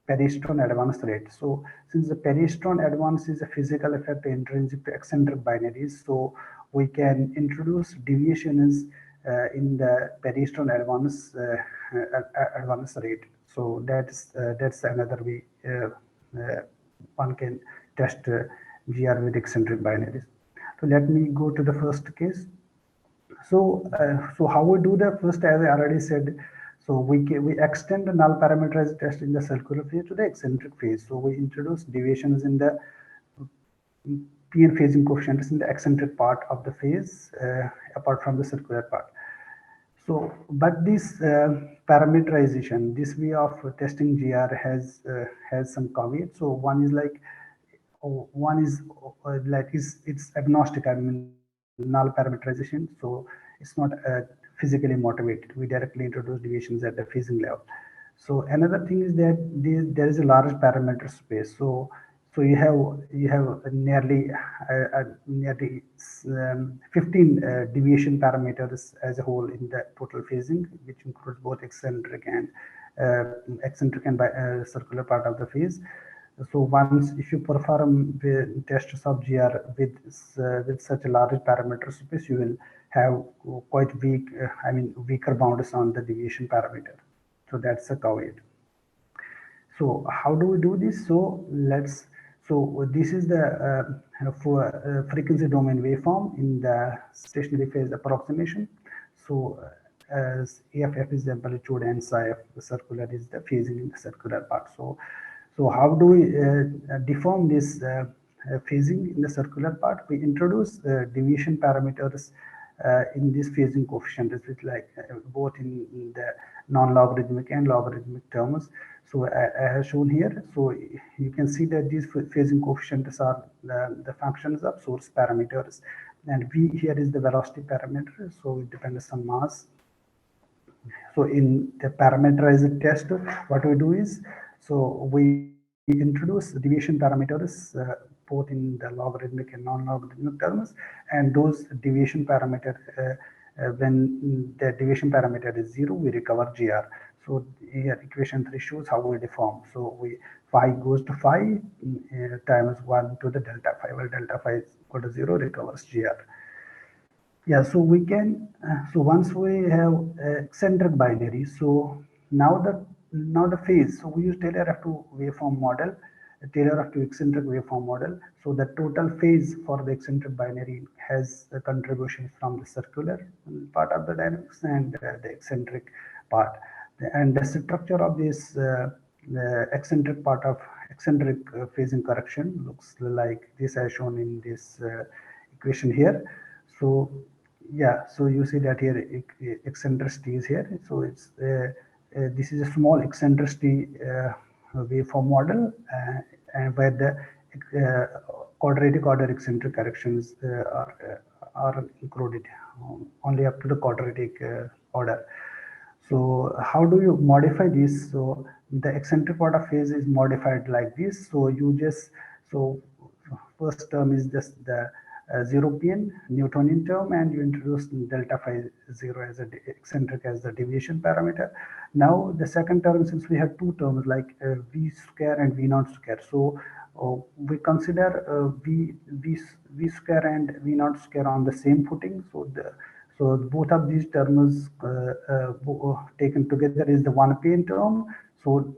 peristron advance rate. So since the peristron advance is a physical effect intrinsic to eccentric binaries, so we can introduce deviations in the peristron advance rate. So that's another way one can test GR with eccentric binaries. So let me go to the first case. So how we do the first, as I already said, so we extend the null parameterized test in the circular phase to the eccentric phase. So we introduce deviations in the PN phasing coefficients in the eccentric part of the phase apart from the circular part. So, but this parameterization, this way of testing GR has some caveats. So one is like one is like it's agnostic, I mean null parameterization, so it's not physically motivated. We directly introduce deviations at the phasing level. So another thing is that there is a large parameter space. So you have nearly 15 deviation parameters as a whole in the total phasing, which includes both eccentric and circular part of the phase. So once if you perform the test sub GR with such a large parameter space, you will have quite weak, weaker bounds on the deviation parameter. So that's a caveat. So how do we do this? So this is the frequency domain waveform in the stationary phase approximation. So as AFF is the amplitude and psi f, the circular is the phasing in the circular part. So how do we deform this phasing in the circular part? We introduce deviation parameters in this phasing coefficient, which like both in the non-logarithmic and logarithmic terms. So I have shown here. So you can see that these phasing coefficients are the functions of source parameters, and V here is the velocity parameter. So it depends on mass. So in the parameterized test, what we do is, so we introduce deviation parameters both in the logarithmic and non-logarithmic terms, and those deviation parameter, when the deviation parameter is 0, we recover GR. So here equation 3 shows how we deform. So phi goes to phi times 1 to the delta phi, where delta phi is equal to 0, recovers GR. Yeah, so we can, so once we have eccentric binary, so now the phase, so we use Taylor F2 waveform model, Taylor F2 eccentric waveform model. So the total phase for the eccentric binary has the contribution from the circular part of the dynamics and the eccentric part. And the structure of this the eccentric part of eccentric phasing correction looks like this as shown in this equation here. So yeah, so you see that here eccentricity is here. So it's this is a small eccentricity waveform model, and where the quadratic order eccentric corrections are included only up to the quadratic order. So how do you modify this? So the eccentric part of phase is modified like this. So you just, so first term is just the European Newtonian term, and you introduce delta phi 0 as a eccentric as the deviation parameter. Now the second term, since we have two terms like v square and v naught square, so we consider v square and v naught square on the same footing. So both of these terms taken together is the one plane term. So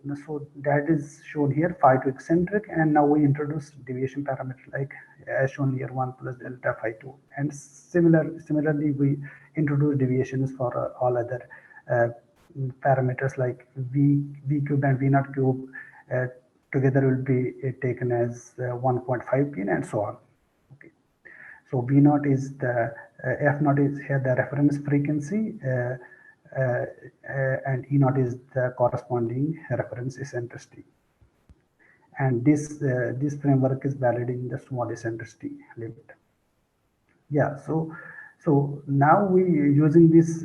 that is shown here, phi to eccentric, and now we introduce deviation parameter like as shown here 1 plus delta phi 2. And similarly, we introduce deviations for all other parameters like v cube and v naught cube together will be taken as 1.5 plane and so on. Okay. So V naught is the F naught is here the reference frequency, and E naught is the corresponding reference eccentricity. And this framework is valid in the small eccentricity limit. Yeah, so now we using this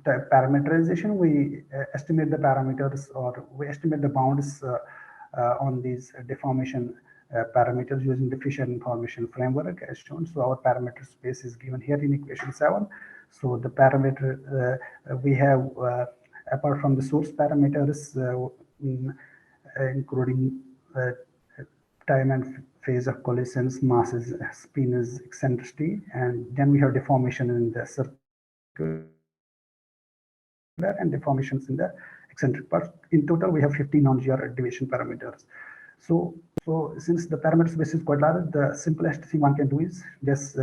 parameterization, we estimate the parameters, or we estimate the bounds on these deformation parameters using the Fisher information framework as shown. So our parameter space is given here in equation 7. So the parameter we have apart from the source parameters including time and phase of collisions, masses, spinors, eccentricity, and then we have deformation in the circular and deformations in the eccentric part. In total, we have 15 non-GR deviation parameters. So since the parameter space is quite large, the simplest thing one can do is just,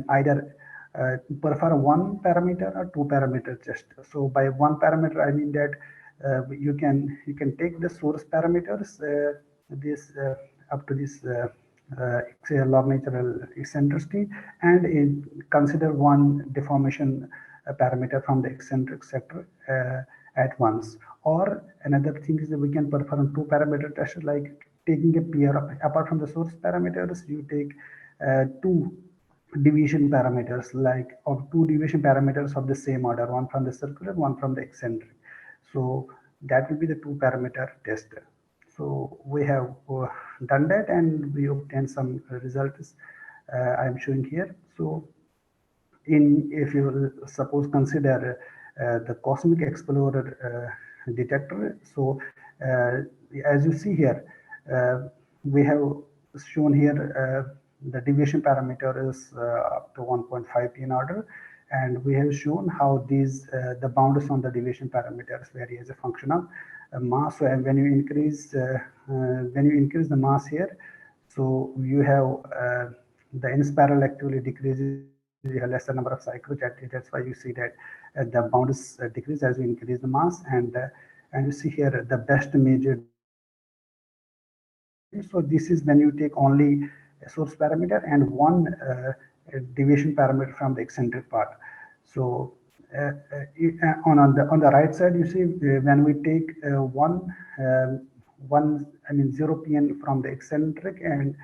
either perform one parameter or two parameter test. So by one parameter, I mean that you can take the source parameters, up to this log natural eccentricity, and consider one deformation parameter from the eccentric sector at once. Or another thing is that we can perform two parameter test, like taking a pair of, apart from the source parameters, you take two deviation parameters, like of two deviation parameters of the same order, one from the circular, one from the eccentric. So that will be the two parameter test. So we have done that and we obtained some results I am showing here. So if you suppose consider the cosmic explorer detector, so as you see here, we have shown here the deviation parameter is up to 1.5 in order, and we have shown how these the bounds on the deviation parameters vary as a function of mass. So when you increase the mass here, so you have the in spiral activity decreases, you have lesser number of cycles. That's why you see that the bounds decrease as you increase the mass, and you see here the best measured. So this is when you take only a source parameter and one deviation parameter from the eccentric part. So on the right side, you see when we take one 0 pn from the eccentric and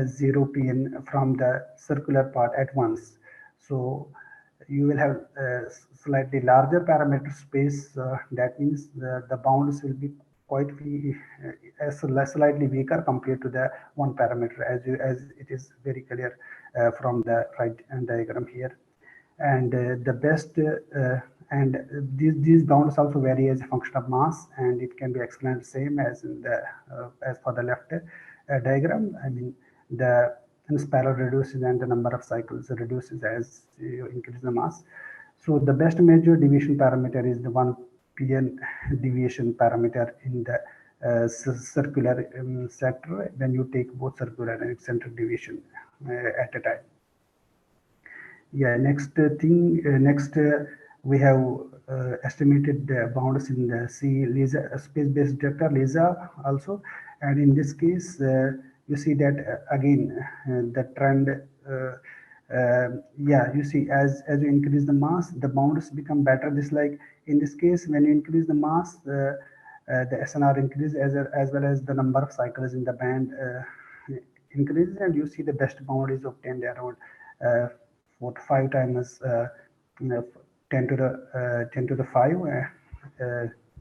0 pn from the circular part at once. So you will have slightly larger parameter space. That means the bounds will be quite slightly weaker compared to the one parameter, as it is very clear from the right diagram here. And the best and these bounds also vary as a function of mass, and it can be explained same as in the as for the left diagram. I mean, the spiral reduces and the number of cycles reduces as you increase the mass. So the best measured deviation parameter is the 1 pn deviation parameter in the circular sector when you take both circular and eccentric deviation at a time. Yeah, next thing, we have estimated the bounds in the space-based detector LISA also, and in this case, you see that again the trend. Yeah, you see as you increase the mass, the bounds become better. Just like in this case, when you increase the mass, the SNR increases as well as the number of cycles in the band increases, and you see the best bound is obtained around 4 to 5 times 10 to the 5.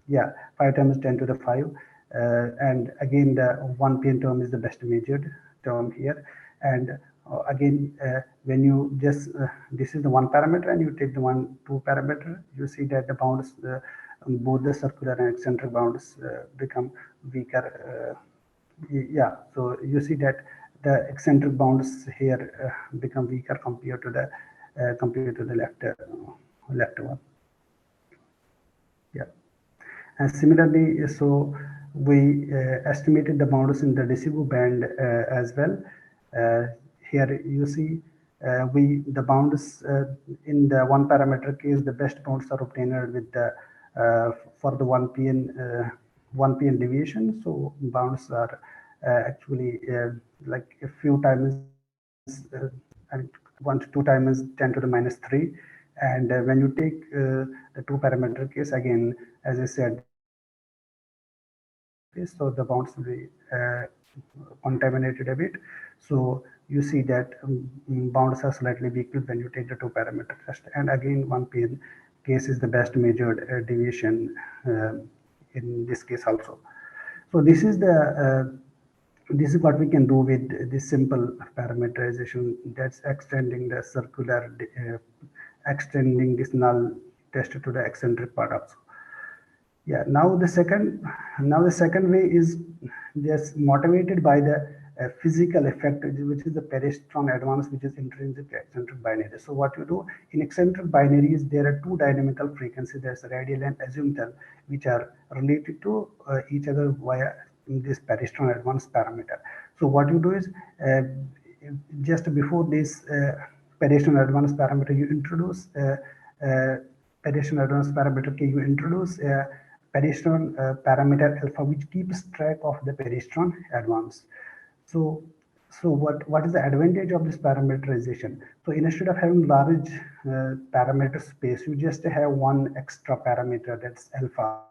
Yeah, 5 times 10 to the 5. And again, the 1 pn term is the best measured term here. And again, when you just this is the one parameter and you take the 2 parameter, you see that the bounds, both the circular and eccentric bounds become weaker. Yeah, so you see that the eccentric bounds here become weaker compared to the left one. Yeah, and similarly, so we estimated the bounds in the decibel band as well. Here you see the bounds in the 1 parameter case, the best bounds are obtained with the for the 1 pn deviation. So bounds are actually like a few times, 1 to 2 times 10 to the minus 3. And when you take the 2 parameter case, again, as I said, so the bounds will be contaminated a bit. So you see that bounds are slightly weaker when you take the 2 parameter test. And again, 1 pn case is the best measured deviation in this case also. So this is what we can do with this simple parameterization. That's extending the circular, extending this null test to the eccentric part also. Yeah. Now the second way is just motivated by the physical effect, which is the peristron advance, which is intrinsic to eccentric binary. So what you do in eccentric binaries, there are 2 dynamical frequencies. There's radial and azimuthal, which are related to each other via this peristron advance parameter. So what you do is just before this peristron advance parameter, you introduce peristron advance parameter K, you introduce peristron parameter alpha, which keeps track of the peristron advance. So what is the advantage of this parameterization? So instead of having large parameter space, you just have one extra parameter, that's alpha,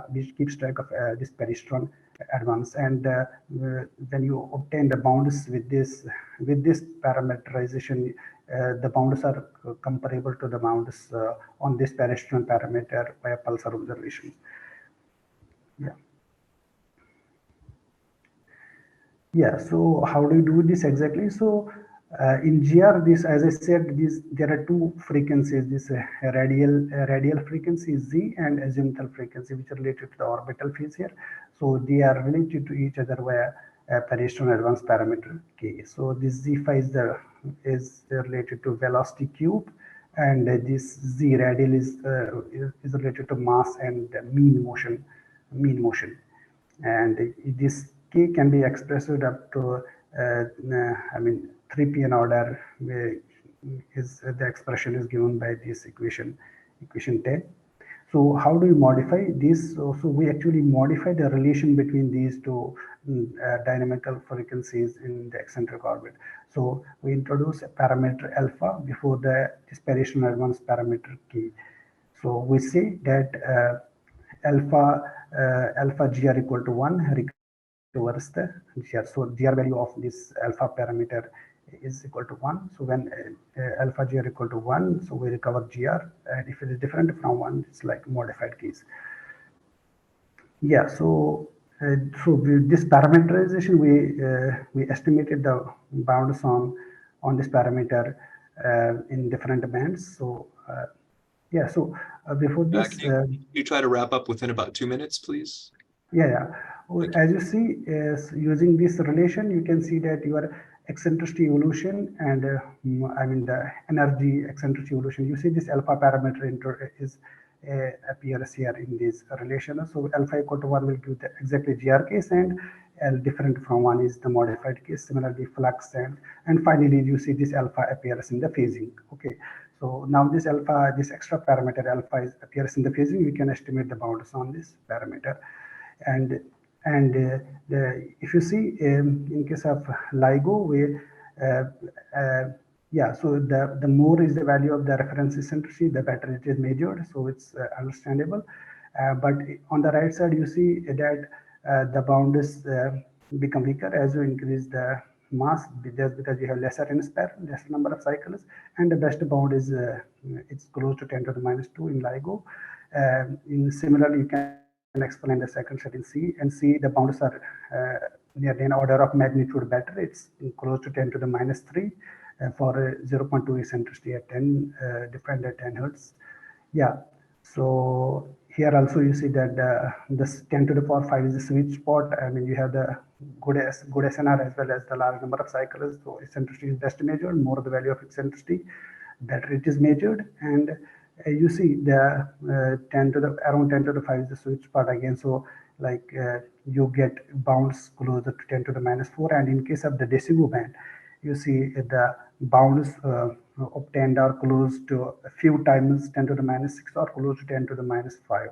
which keeps track of this peristron advance. And when you obtain the bounds with this parameterization, the bounds are comparable to the bounds on this pedestrian parameter by a pulsar observation. Yeah. Yeah, so how do you do this exactly? So in GR, this, as I said, there are two frequencies, this radial frequency Z and azimuthal frequency, which are related to the orbital phase here. So they are related to each other via a pedestrian advance parameter K. So this Z phi is related to velocity cube, and this Z radial is related to mass and mean motion. And this K can be expressed up to, 3p order, the expression is given by this equation 10. So how do we modify this? So we actually modify the relation between these two dynamical frequencies in the eccentric orbit. So we introduce a parameter alpha before this pedestrian advance parameter K. So we say that alpha gr equal to 1 recovers the gr. So gr value of this alpha parameter is equal to 1. So when alpha gr equal to 1, so we recover gr, and if it is different from 1, it's like modified case. Yeah, so with this parameterization, we estimated the bounds on this parameter in different bands. So yeah, so before this, can you try to wrap up within about 2 minutes, please? Yeah. Well, as you see, using this relation, you can see that your eccentricity evolution and the energy eccentricity evolution. You see this alpha parameter appears here in this relation. So alpha equal to 1 will give the exactly GR case, and L different from 1 is the modified case. Similarly, flux and finally you see this alpha appears in the phasing. Okay. So now this alpha, this extra parameter alpha appears in the phasing. We can estimate the bounds on this parameter. And if you see in case of LIGO, so the more is the value of the reference eccentricity, the better it is measured. So it's understandable. But on the right side, you see that the bounds become weaker as you increase the mass, just because you have lesser number of cycles, and the best bound is it's close to 10 to the minus 2 in LIGO. Similarly, you can explain the second set in C, and C the bounds are nearly an order of magnitude better. It's close to 10 to the minus 3 for 0.2 eccentricity at 10 defined at 10 hertz. Yeah. So here also you see that this 10 to the power 5 is the sweet spot. I mean, you have the good SNR as well as the large number of cycles. So eccentricity is best measured. More the value of eccentricity, better it is measured. And you see the around 10 to the 5 is the sweet spot again. So like you get bounds closer to 10 to the minus 4. And in case of the decimal band, you see the bounds obtained are close to a few times 10 to the minus 6 or close to 10 to the minus 5.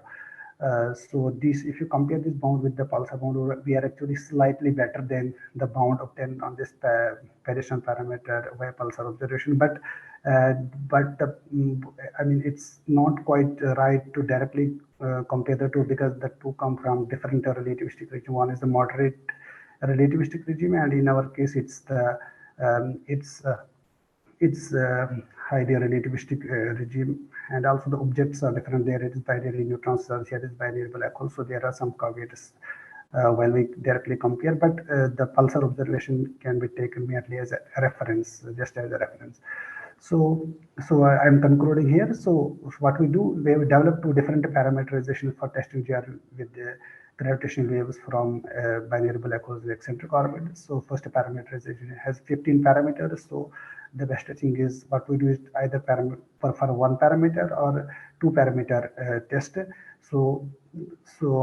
So this, if you compare this bound with the pulsar bound, we are actually slightly better than the bound obtained on this pedestrian parameter by pulsar observation. But it's not quite right to directly compare the two, because the two come from different relativistic regime. One is the moderate relativistic regime, and in our case, it's the highly relativistic regime, and also the objects are different. There it is binary neutrons, here it is binary black hole. So there are some caveats when we directly compare, but the pulsar observation can be taken merely as a reference, just as a reference. So I'm concluding here. So what we do, we have developed two different parameterization for testing GR with the gravitational waves from binary black holes with eccentric orbit. So first parameterization has 15 parameters. So the best thing is what we do is either for one parameter or two parameter test. So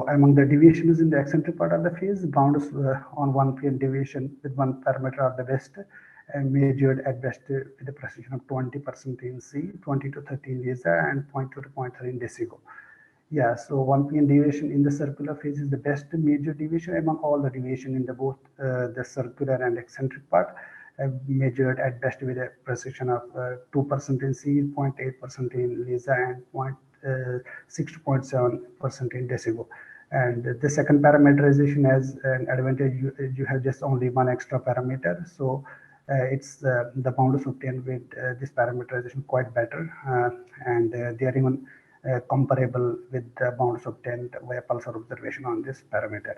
among the deviations in the eccentric part of the phase, bounds on 1 p.m. deviation with one parameter are the best, and measured at best with a precision of 20% in C, 20 to 30 in laser, and 0.2 to 0.3 in decigo. Yeah, so 1 p.m. deviation in the circular phase is the best measured deviation among all the deviation in the both the circular and eccentric part, measured at best with a precision of 2% in C, 0.8% in laser, and 0.6 to 0.7% in decigo. And the second parameterization has an advantage. You have just only one extra parameter. So it's the bounds obtained with this parameterization quite better. And they are even comparable with the bounds obtained via pulsar observation on this parameter.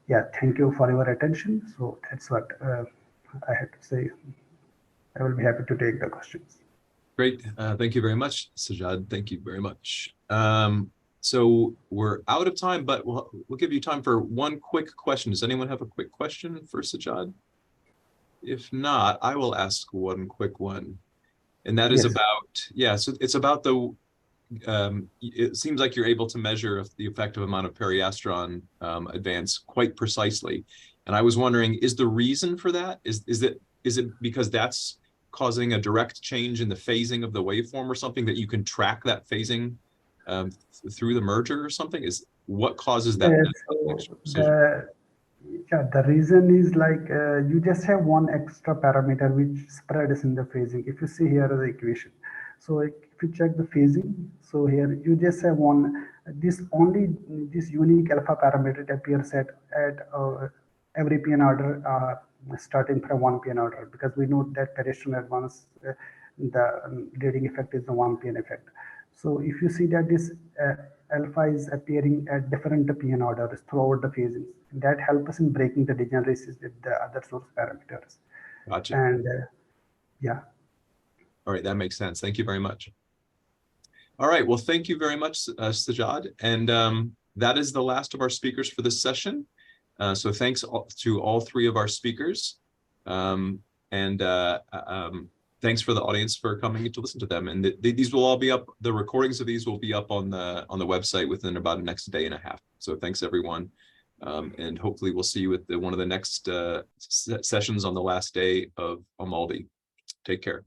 Yeah, thank you for your attention. So that's what I had to say. I will be happy to take the questions. Great. Thank you very much, Sajad. Thank you very much. So we're out of time, but we'll give you time for one quick question. Does anyone have a quick question for Sajad? If not, I will ask one quick one. And that is about, so it's about the, it seems like you're able to measure the effective amount of periastron advance quite precisely. And I was wondering, is the reason for that, is it because that's causing a direct change in the phasing of the waveform or something that you can track that phasing through the merger or something? Is what causes that? The reason is like you just have one extra parameter which spreads in the phasing. If you see here the equation, so if you check the phasing, so here you just have this unique alpha parameter. It appears at every PN order starting from 1 PN order, because we know that periastron advance the leading effect is the 1 PN effect. So if you see that this alpha is appearing at different PN orders throughout the phases, that helps us in breaking the degeneracies with the other source parameters. Gotcha. And yeah. All right, that makes sense. Thank you very much. All right, well, thank you very much, Sajad. And that is the last of our speakers for this session. So thanks to all three of our speakers. Thanks for the audience for coming to listen to them. And these will all be up, the recordings of these will be up on the website within about the next day and a half. So thanks everyone. And hopefully we'll see you at one of the next sessions on the last day of Amaldi. Take care.